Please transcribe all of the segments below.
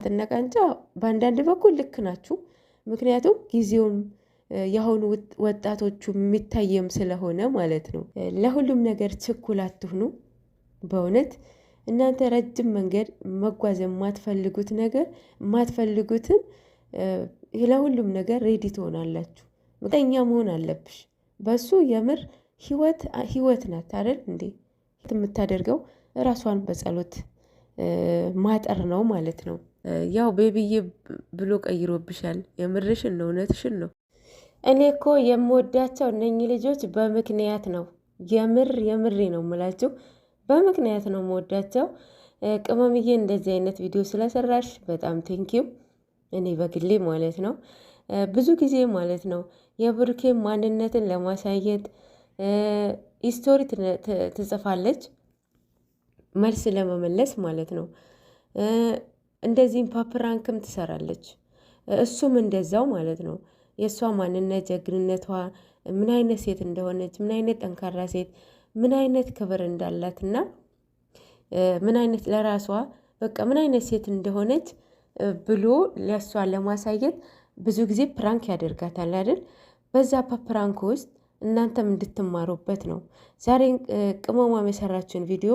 ተነቃንጫ በአንዳንድ በኩል ልክ ናችሁ። ምክንያቱም ጊዜውም የአሁኑ ወጣቶቹ የሚታየም ስለሆነ ማለት ነው። ለሁሉም ነገር ችኩል አትሁኑ። በእውነት እናንተ ረጅም መንገድ መጓዝ የማትፈልጉት ነገር የማትፈልጉትን ለሁሉም ነገር ሬዲ ትሆናላችሁ። ምቀኛ መሆን አለብሽ። በሱ የምር ህይወት ናት አይደል እንዴ? የምታደርገው ራሷን በጸሎት ማጠር ነው ማለት ነው። ያው ቤቢዬ ብሎ ቀይሮብሻል። የምርሽን ነው? እውነትሽን ነው? እኔ እኮ የምወዳቸው እነኚህ ልጆች በምክንያት ነው። የምሬ ነው የምላቸው፣ በምክንያት ነው የምወዳቸው። ቅመምዬ እንደዚህ አይነት ቪዲዮ ስለሰራሽ በጣም ቴንኪው። እኔ በግሌ ማለት ነው ብዙ ጊዜ ማለት ነው የብሩኬ ማንነትን ለማሳየት ስቶሪ ትጽፋለች፣ መልስ ለመመለስ ማለት ነው። እንደዚህም ፓፕራንክም ትሰራለች፣ እሱም እንደዛው ማለት ነው። የእሷ ማንነት ጀግንነቷ ምን አይነት ሴት እንደሆነች፣ ምን አይነት ጠንካራ ሴት፣ ምን አይነት ክብር እንዳላትና ምን አይነት ለራሷ በቃ ምን አይነት ሴት እንደሆነች ብሎ ለእሷ ለማሳየት ብዙ ጊዜ ፕራንክ ያደርጋታል አይደል? በዛ ፕራንክ ውስጥ እናንተም እንድትማሩበት ነው። ዛሬ ቅመሟ የሰራችውን ቪዲዮ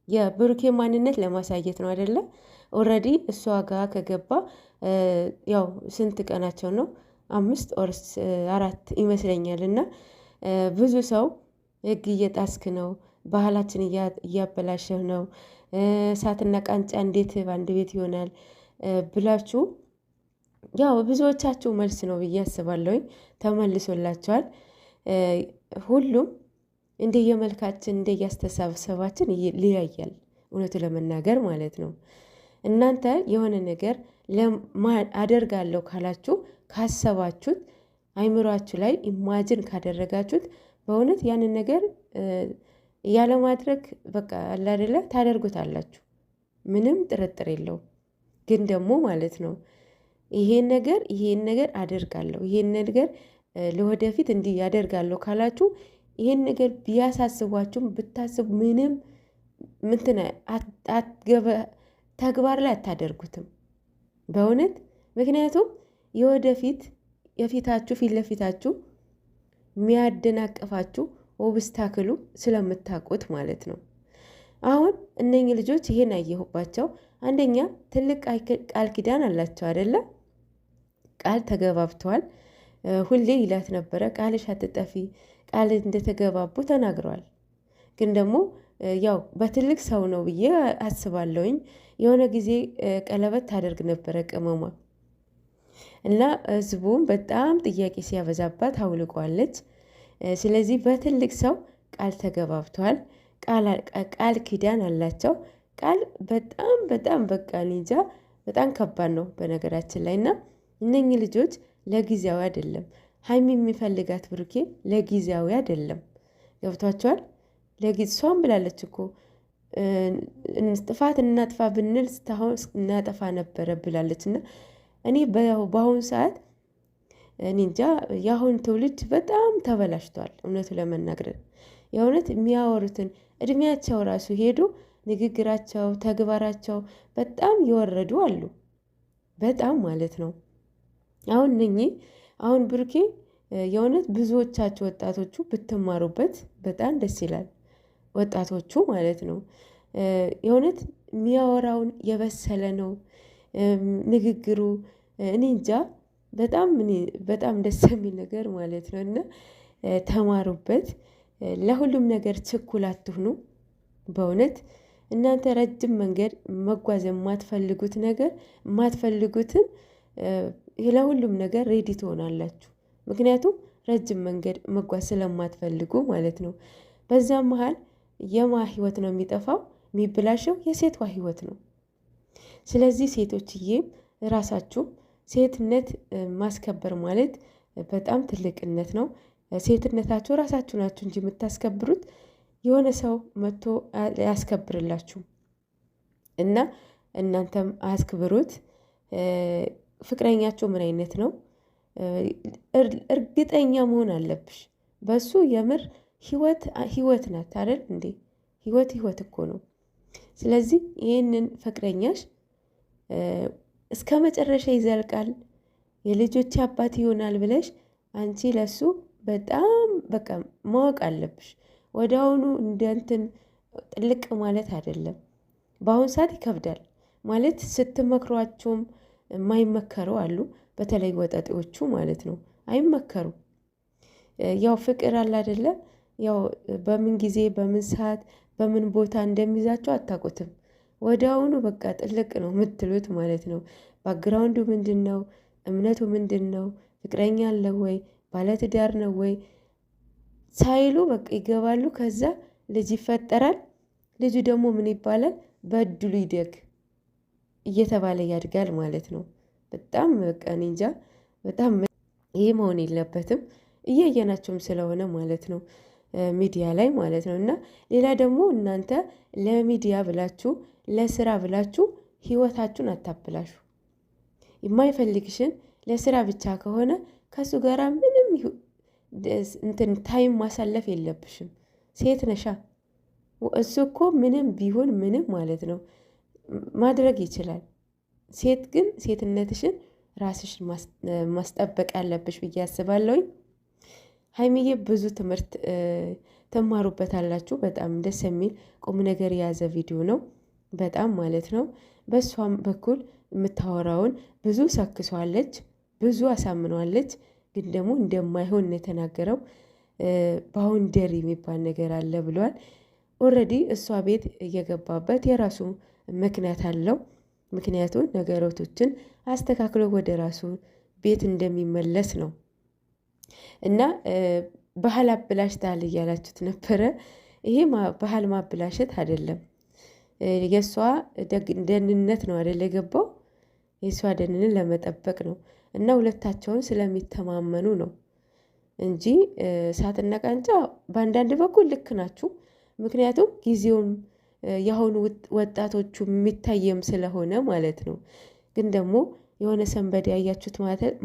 የብሩኬ ማንነት ለማሳየት ነው አይደለ? ኦልሬዲ እሷ ጋር ከገባ ያው ስንት ቀናቸው ነው? 5 ኦር 4 ይመስለኛል። እና ብዙ ሰው ህግ እየጣስክ ነው፣ ባህላችን እያበላሸህ ነው፣ እሳትና ቃንጫ እንዴት በአንድ ቤት ይሆናል ብላችሁ ያው ብዙዎቻችሁ መልስ ነው ብዬ አስባለሁኝ። ተመልሶላቸዋል። ሁሉም እንደየመልካችን እንደየአስተሳሰባችን ሊያያል፣ እውነቱ ለመናገር ማለት ነው። እናንተ የሆነ ነገር አደርጋለሁ ካላችሁ ካሰባችሁት አይምሯችሁ ላይ ኢማጅን ካደረጋችሁት በእውነት ያንን ነገር ያለማድረግ በቃ አለ አይደለ ታደርጉታላችሁ። ምንም ጥርጥር የለውም። ግን ደግሞ ማለት ነው ይሄን ነገር አደርጋለሁ፣ ይሄን ነገር ለወደፊት እንዲህ ያደርጋለሁ ካላችሁ ይሄን ነገር ቢያሳስቧችሁም ብታስቡ ምንም ምንትን ተግባር ላይ አታደርጉትም በእውነት። ምክንያቱም የፊት ለፊታችሁ የሚያደናቅፋችሁ ኦብስታክሉ ስለምታውቁት ማለት ነው። አሁን እነኚህ ልጆች ይሄን አየሁባቸው። አንደኛ ትልቅ ቃል ኪዳን አላቸው አይደለም? ቃል ተገባብተዋል። ሁሌ ይላት ነበረ ቃልሽ አትጠፊ፣ ቃል እንደተገባቡ ተናግረዋል። ግን ደግሞ ያው በትልቅ ሰው ነው ብዬ አስባለሁኝ። የሆነ ጊዜ ቀለበት ታደርግ ነበረ ቅመሟ እና ህዝቡም በጣም ጥያቄ ሲያበዛባት አውልቋለች። ስለዚህ በትልቅ ሰው ቃል ተገባብተዋል። ቃል ኪዳን አላቸው። ቃል በጣም በቃ እንጃ በጣም ከባድ ነው በነገራችን ላይ። እና እነኚህ ልጆች ለጊዜያዊ አይደለም። ሀይሚ የሚፈልጋት ብሩኬ ለጊዜያዊ አይደለም። ገብቷቸዋል። እሷም ብላለች እኮ ጥፋት እናጥፋ ብንል እስካሁን እናጠፋ ነበረ ብላለች። እና እኔ በአሁኑ ሰዓት እኔ እንጃ የአሁን ትውልድ በጣም ተበላሽቷል። እውነቱ ለመናገር የእውነት የሚያወሩትን እድሜያቸው ራሱ ሄዶ ንግግራቸው፣ ተግባራቸው በጣም የወረዱ አሉ። በጣም ማለት ነው። አሁን ብሩኬ የእውነት ብዙዎቻችሁ ወጣቶቹ ብትማሩበት በጣም ደስ ይላል። ወጣቶቹ ማለት ነው። የእውነት የሚያወራውን የበሰለ ነው ንግግሩ። እኔ እንጃ በጣም ደስ የሚል ነገር ማለት ነው። እና ተማሩበት። ለሁሉም ነገር ችኩል አትሁኑ። በእውነት እናንተ ረጅም መንገድ መጓዝ የማትፈልጉት ነገር የማትፈልጉትን ለሁሉም ነገር ሬዲ ትሆናላችሁ። ምክንያቱም ረጅም መንገድ መጓዝ ስለማትፈልጉ ማለት ነው። በዛም መሀል የማ ህይወት ነው የሚጠፋው? የሚብላሸው የሴቷ ህይወት ነው። ስለዚህ ሴቶችዬም ራሳችሁ ሴትነት ማስከበር ማለት በጣም ትልቅነት ነው። ሴትነታችሁ ራሳችሁ ናችሁ እንጂ የምታስከብሩት የሆነ ሰው መጥቶ ያስከብርላችሁ እና እናንተም አስክብሩት። ፍቅረኛችሁ ምን አይነት ነው? እርግጠኛ መሆን አለብሽ በሱ። የምር ህይወት ናት አይደል እንዴ? ህይወት እኮ ነው። ስለዚህ ይህንን ፍቅረኛሽ እስከ መጨረሻ ይዘልቃል፣ የልጆች አባት ይሆናል ብለሽ አንቺ ለሱ በጣም በቃ ማወቅ አለብሽ። ወደ አሁኑ እንደ እንትን ጥልቅ ማለት አይደለም። በአሁን ሰዓት ይከብዳል ማለት ስትመክሯቸውም የማይመከሩ አሉ። በተለይ ወጠጤዎቹ ማለት ነው አይመከሩም። ያው ፍቅር አለ አይደለ? ያው በምን ጊዜ በምን ሰዓት በምን ቦታ እንደሚይዛቸው አታውቁትም። ወደ አሁኑ በቃ ጥልቅ ነው የምትሉት ማለት ነው። ባክግራውንዱ ምንድን ነው? እምነቱ ምንድን ነው? ፍቅረኛ አለ ወይ? ባለትዳር ነው ወይ ሳይሉ በቃ ይገባሉ። ከዛ ልጅ ይፈጠራል። ልጁ ደግሞ ምን ይባላል? በድሉ ይደግ እየተባለ ያድጋል ማለት ነው። በጣም በቃ እኔ እንጃ። በጣም ይሄ መሆን የለበትም። እያየናቸውም ስለሆነ ማለት ነው ሚዲያ ላይ ማለት ነው። እና ሌላ ደግሞ እናንተ ለሚዲያ ብላችሁ ለስራ ብላችሁ ህይወታችሁን አታብላሹ። የማይፈልግሽን ለስራ ብቻ ከሆነ ከሱ ጋር ምንም እንትን ታይም ማሳለፍ የለብሽም። ሴት ነሻ። እሱ እኮ ምንም ቢሆን ምንም ማለት ነው ማድረግ ይችላል። ሴት ግን ሴትነትሽን ራስሽን ማስጠበቅ ያለብሽ ብዬ አስባለሁኝ። ሀይሚዬ ብዙ ትምህርት ትማሩበታላችሁ። በጣም ደስ የሚል ቁም ነገር የያዘ ቪዲዮ ነው በጣም ማለት ነው። በእሷም በኩል የምታወራውን ብዙ ሰክሷለች፣ ብዙ አሳምነዋለች። ግን ደግሞ እንደማይሆን ነው የተናገረው። ባውንደሪ የሚባል ነገር አለ ብሏል። ኦልሬዲ እሷ ቤት እየገባበት የራሱ ምክንያት አለው። ምክንያቱም ነገሮችን አስተካክሎ ወደ ራሱ ቤት እንደሚመለስ ነው። እና ባህል አብላሽታል እያላችሁት ነበረ። ይሄ ባህል ማብላሸት አይደለም። የእሷ ደህንነት ነው አይደል የገባው። የእሷ ደህንነት ለመጠበቅ ነው። እና ሁለታቸውን ስለሚተማመኑ ነው እንጂ እሳትና ቃንጫ በአንዳንድ በኩል ልክ ናችሁ። ምክንያቱም ጊዜውም የአሁኑ ወጣቶቹ የሚታየም ስለሆነ ማለት ነው። ግን ደግሞ የሆነ ሰንበዴ ያያችሁት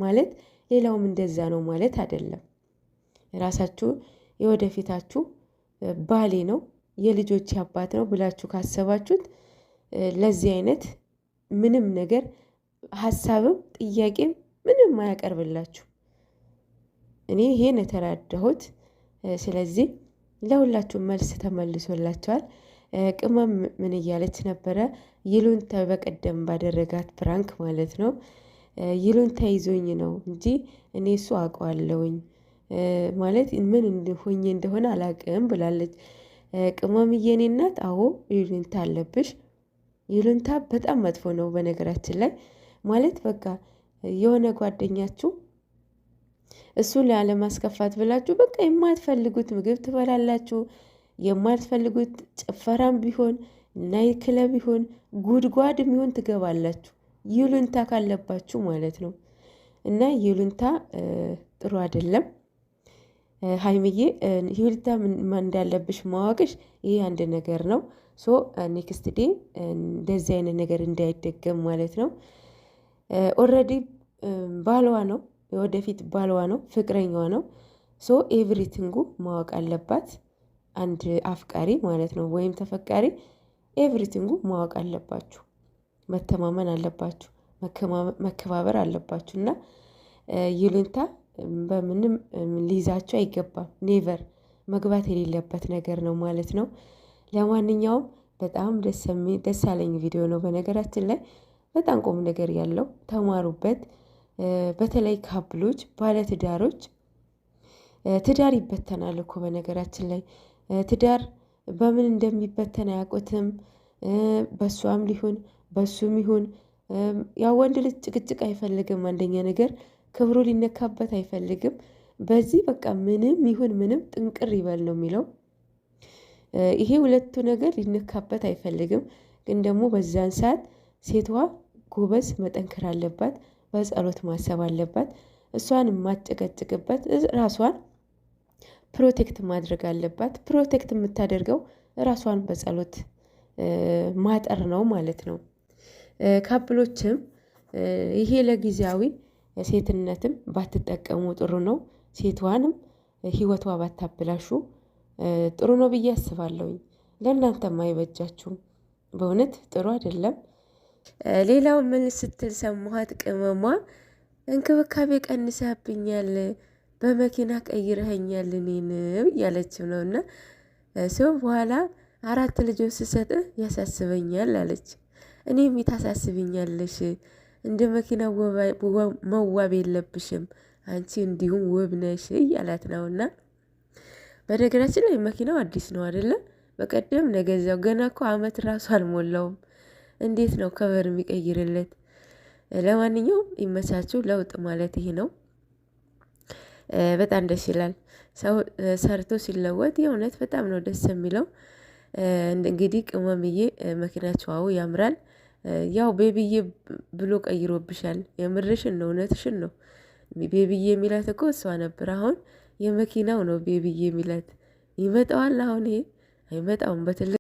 ማለት ሌላውም እንደዛ ነው ማለት አይደለም። ራሳችሁ የወደፊታችሁ ባሌ ነው የልጆች አባት ነው ብላችሁ ካሰባችሁት ለዚህ አይነት ምንም ነገር ሀሳብም ጥያቄም ምንም አያቀርብላችሁ። እኔ ይሄን የተረዳሁት። ስለዚህ ለሁላችሁም መልስ ተመልሶላቸዋል። ቅመም ምን እያለች ነበረ? ይሉንታ በቀደም ባደረጋት ፕራንክ ማለት ነው። ይሉንታ ይዞኝ ነው እንጂ እኔ እሱ አውቀዋለሁኝ ማለት ምን ሆኜ እንደሆነ አላውቅም ብላለች። ቅመምዬ የኔ እናት፣ አዎ ይሉንታ አለብሽ። ይሉንታ በጣም መጥፎ ነው በነገራችን ላይ ማለት በቃ የሆነ ጓደኛችሁ እሱን ላለማስከፋት ብላችሁ በቃ የማትፈልጉት ምግብ ትበላላችሁ። የማትፈልጉት ጭፈራም ቢሆን ናይት ክለብ ቢሆን ጉድጓድ የሚሆን ትገባላችሁ። ይሉንታ ካለባችሁ ማለት ነው። እና ይሉንታ ጥሩ አይደለም። ሀይምዬ ይሉንታ እንዳለብሽ ማወቅሽ ይሄ አንድ ነገር ነው። ሶ ኔክስት ዴ እንደዚህ አይነት ነገር እንዳይደገም ማለት ነው። ኦልሬዲ ባልዋ ነው፣ የወደፊት ባልዋ ነው፣ ፍቅረኛዋ ነው። ሶ ኤቭሪቲንጉ ማወቅ አለባት። አንድ አፍቃሪ ማለት ነው ወይም ተፈቃሪ ኤቭሪቲንጉ ማወቅ አለባችሁ። መተማመን አለባችሁ፣ መከባበር አለባችሁ። እና ይሉንታ በምንም ሊይዛችሁ አይገባም። ኔቨር መግባት የሌለበት ነገር ነው ማለት ነው። ለማንኛውም በጣም ደስ ያለኝ ቪዲዮ ነው። በነገራችን ላይ በጣም ቁም ነገር ያለው ተማሩበት። በተለይ ካፕሎች፣ ባለትዳሮች ትዳር ይበተናል እኮ በነገራችን ላይ ትዳር በምን እንደሚበተን አያውቁትም። በሷም ሊሆን በሱም ይሁን ያው ወንድ ልጅ ጭቅጭቅ አይፈልግም። አንደኛ ነገር ክብሩ ሊነካበት አይፈልግም። በዚህ በቃ ምንም ይሁን ምንም ጥንቅር ይበል ነው የሚለው። ይሄ ሁለቱ ነገር ሊነካበት አይፈልግም። ግን ደግሞ በዛን ሰዓት ሴቷ ጎበዝ መጠንከር አለባት፣ በጸሎት ማሰብ አለባት። እሷን የማትጨቀጭቅበት ራሷን ፕሮቴክት ማድረግ አለባት። ፕሮቴክት የምታደርገው ራሷን በጸሎት ማጠር ነው ማለት ነው። ካፕሎችም ይሄ ለጊዜያዊ ሴትነትም ባትጠቀሙ ጥሩ ነው። ሴቷንም ህይወቷ ባታብላሹ ጥሩ ነው ብዬ አስባለሁኝ። ለእናንተም አይበጃችሁም። በእውነት ጥሩ አይደለም። ሌላው ምን ስትል ሰማኋት? ቅመሟ እንክብካቤ ቀንሰብኛል፣ በመኪና ቀይረኸኛል እኔን እያለችው ነው። እና ሰው በኋላ 4 ልጆች ስሰጥህ ያሳስበኛል አለች። እኔም ታሳስብኛለሽ፣ እንደ መኪና መዋብ የለብሽም አንቺ እንዲሁም ውብ ነሽ እያላት ነው። እና በነገራችን ላይ መኪናው አዲስ ነው አይደለ? በቀደም ነገዛው ገና እኮ አመት ራሱ አልሞላውም። እንዴት ነው ከበር የሚቀይርለት? ለማንኛውም ይመቻችሁ። ለውጥ ማለት ይሄ ነው። በጣም ደስ ይላል። ሰው ሰርቶ ሲለወጥ የእውነት በጣም ነው ደስ የሚለው። እንግዲህ ቅመምዬ መኪናቸው አዎ ያምራል። ያው ቤቢዬ ብሎ ቀይሮብሻል። የምርሽን ነው? እውነትሽን ነው? ቤቢዬ የሚላት እኮ እሷ ነበር። አሁን የመኪናው ነው ቤቢዬ የሚላት። ይመጣዋል አሁን? ይሄ አይመጣውም በትልቅ